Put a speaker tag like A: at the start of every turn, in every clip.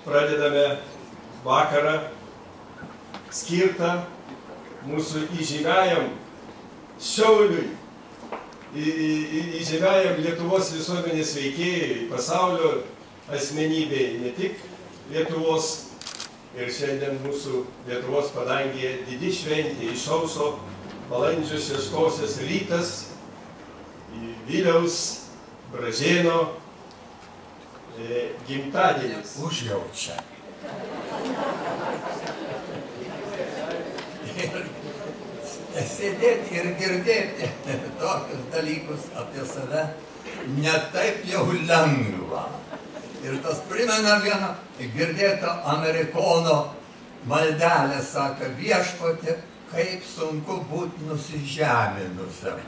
A: pradedame vakarą skirtą mūsų įžymiajam Šiauliui, įžymiajam Lietuvos visuomenės veikėjai, pasaulio asmenybei, ne tik Lietuvos. Ir šiandien mūsų Lietuvos padangėje didi šventė, išaušo balandžio 6 rytas, Viliaus Bražėno gimtadienis.
B: Užjaučia. Ir sėdėti ir girdėti tokius dalykus apie save ne taip jau lengva. Ir tas primena vieną girdėtą amerikono maldelę, sako, viešpatie, kaip sunku būti nusižeminusiam.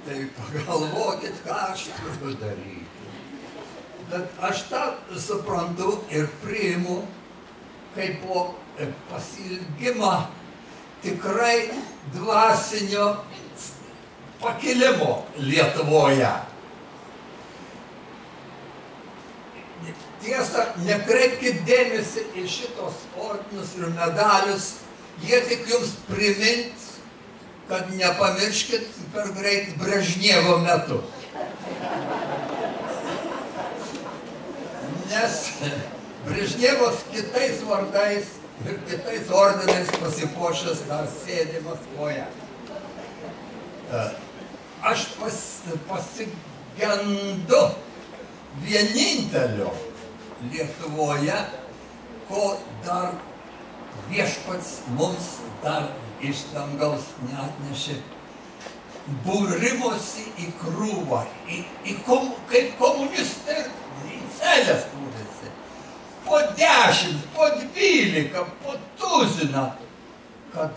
B: Tai pagalvokit, ką aš turiu daryti. Bet aš tą suprantu ir priimu kaip po pasilgimą tikrai dvasinio pakilimo Lietuvoje. Tiesa, nekreipkit dėmesį į šitos ordinus ir medalius, jie tik jums primins, kad nepamirškit per greit Brežnevo metu. Nes Brežnevas kitais vardais ir kitais ordinais pasipuošęs dar sėdi Maskvoje. Aš pasigendu vienintelio Lietuvoje, ko dar viešpats mums dar iš dangaus neatnešė, būrimosi į krūvą, kaip komunistai į celės kūrėsi. Po 10, po 12, po tuziną, kad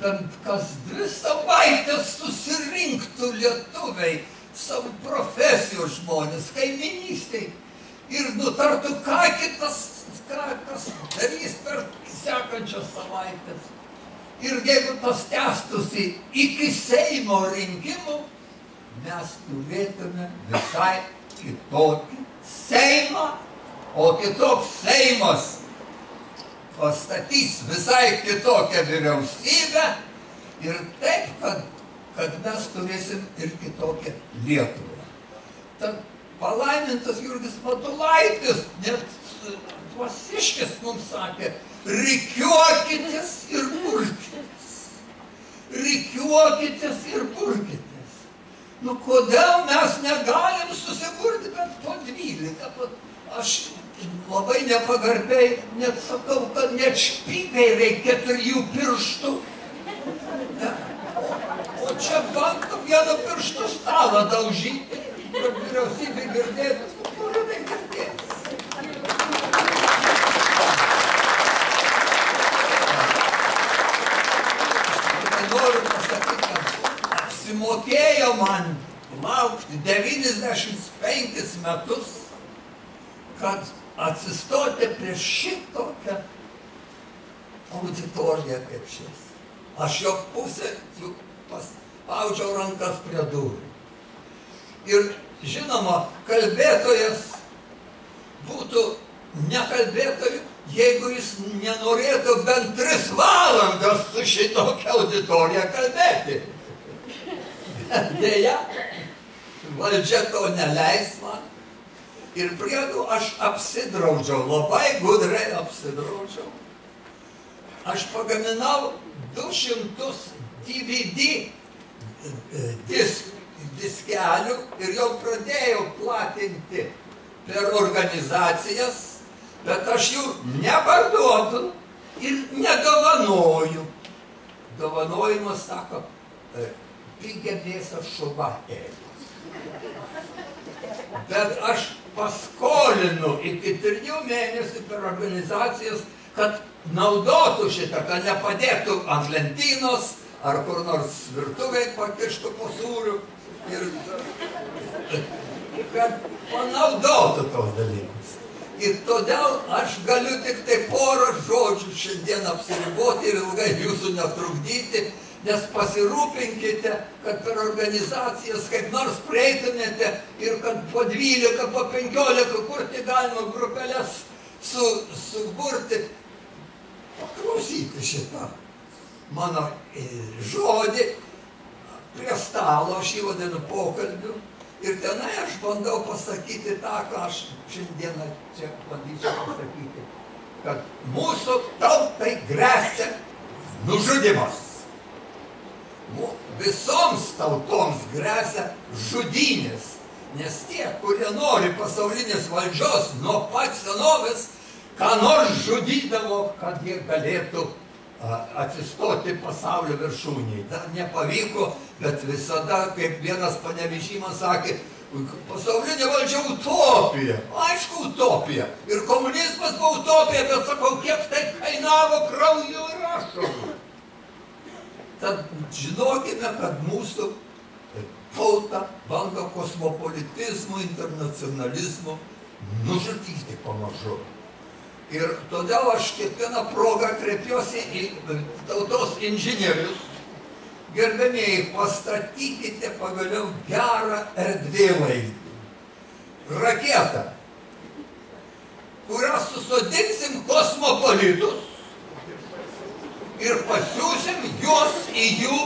B: bent kas 2 savaitės susirinktų lietuviai, savo profesijos žmonės, kaiminystėj, ir nutartų, ką kas darys per sekančias savaitės. Ir jeigu tas tęstųsi iki Seimo rinkimų, mes turėtume visai kitokį Seimą, o kitoks Seimas pastatys visai kitokią vyriausybę ir taip, kad mes turėsim ir kitokią Lietuvą. Tad palaimintas Jurgis Matulaitis, net Dvasiškis mums sakė, rikiuokitės ir burkitės. Rikiuokitės ir burkitės. Nu, kodėl mes negalim susiburti bent po 12? Aš labai nepagarbiai net sakau, kad net špygai reikia 3 pirštų. Ne. O čia bandom vienu pirštu stalą daužyti. Ir vyriausybė girdėtis, kur jinai girdėtis. Noriu pasakyti, kad apsimokėjo man laukti 95 metus, kad atsistoti prieš šitokią auditoriją kaip šis. Aš jo pusę paspaudžiau rankas prie durų. Ir žinoma, kalbėtojas būtų nekalbėtoju, jeigu jis nenorėtų bent 3 valandas su šitokia auditorija kalbėti. Deja, valdžia to neleis man. Ir priedu aš apsidraudžiau, labai gudrai apsidraudžiau. Aš pagaminau 200 DVD diskelių ir jau pradėjau platinti per organizacijas, bet aš jų neparduodu ir nedovanoju. Dovanojimas, sako, pigia mėsa šuva ėdas. Bet aš paskolinu iki 3 mėnesių per organizacijas, kad naudotų šitą, kad nepadėtų ant lentynos ar kur nors virtuviai pakištų po sūrių ir kad panaudotų tos dalykus. Ir todėl aš galiu tik tai porą žodžių šiandien apsiriboti ir ilgai jūsų netrukdyti, nes pasirūpinkite, kad per organizacijas kaip nors prieitumėte ir kad po 12, po 15, kur tik galima grupelės suburti. Paklausykite šitą mano žodį prie stalo, aš jį vadinu pokalbiu. Ir tenai aš bandau pasakyti tą, ką aš šiandieną čia bandyčiau pasakyti, kad mūsų tautai gresia nužudymas. Visoms tautoms gresia žudynės, nes tie, kurie nori pasaulinės valdžios nuo pat senovės, ką nors žudydavo, kad jie galėtų atsistoti pasaulio viršūnėje. Dar nepavyko, bet visada, kaip vienas Panevežys sakė, pasaulinė valdžia utopija. Aišku, utopija. Ir komunizmas buvo utopija, bet sakau, kiek tai kainavo kraujo ir ašarų. Tad žinokime, kad mūsų tauta bando kosmopolitizmu, internacionalizmu nužudyti pamažu. Ir todėl aš kiekvieną progą kreipiuosi į tautos inžinierius. Gerbėmieji, pastatykite pagaliau gerą erdvėlaidį. Raketą, kurią susodinsim kosmopolitus ir pasiūsim juos į jų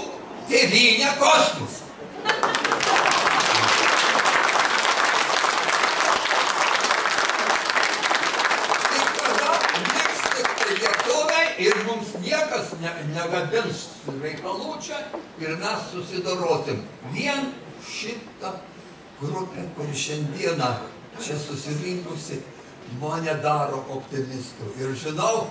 B: tėvynę kosmosą. Ir mums niekas negadins reikalų čia ir mes susidorosim. Vien šitą grupę, kuri šiandieną čia susirinkusi, mane daro optimistų. Ir žinau,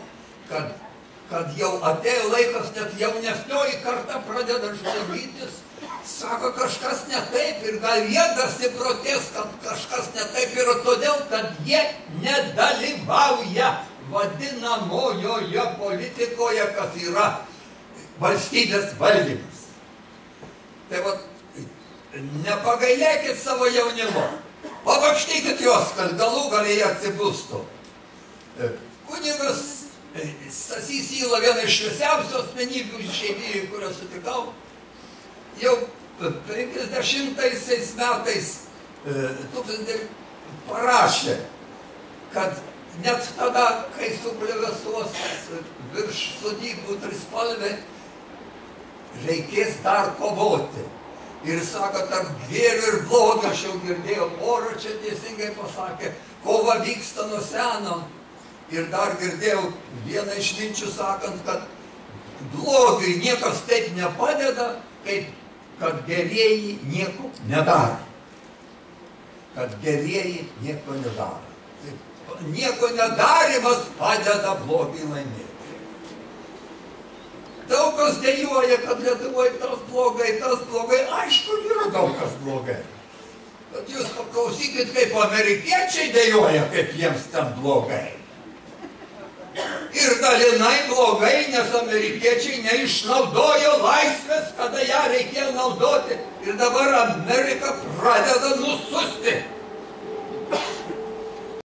B: kad jau atėjo laikas, net jaunesnioji karta pradeda žvalgytis, sako kažkas ne taip ir gal jie dasiprotės, kad kažkas ne taip yra todėl, kad jie nedalyvauja vadinamojoje politikoje, kas yra valstybės valdymas. Tai va, nepagailėkit savo jaunimo, pabakštykit juos, kad galų galiai atsibustų. Kunigas Stasys Yla, viena iš šviesiausių asmenybių išeivijoje, kurią sutikau, jau 50 metais parašė, kad net tada, kai suplevėsuos virš sodybų trispalvė, reikės dar kovoti. Ir sako, tarp gėrio ir blogio, aš jau girdėjau, Oro čia teisingai pasakė, kova vyksta nuo seno. Ir dar girdėjau vieną iš minčių sakant, kad blogiui niekas taip nepadeda, kaip kad gerieji nieko nedaro. Kad gerieji nieko nedaro. Nieko nedarimas padeda blogiai laimėti. Daug kas dejuoja, kad Lietuvoje tas blogai. Aišku, yra daug kas blogai. Bet jūs paklausykit, kaip amerikiečiai dejuoja, kaip jiems ten blogai. Ir dalinai blogai, nes amerikiečiai neišnaudojo laisvės, kada ją reikėjo naudoti. Ir dabar Amerika pradeda nususti.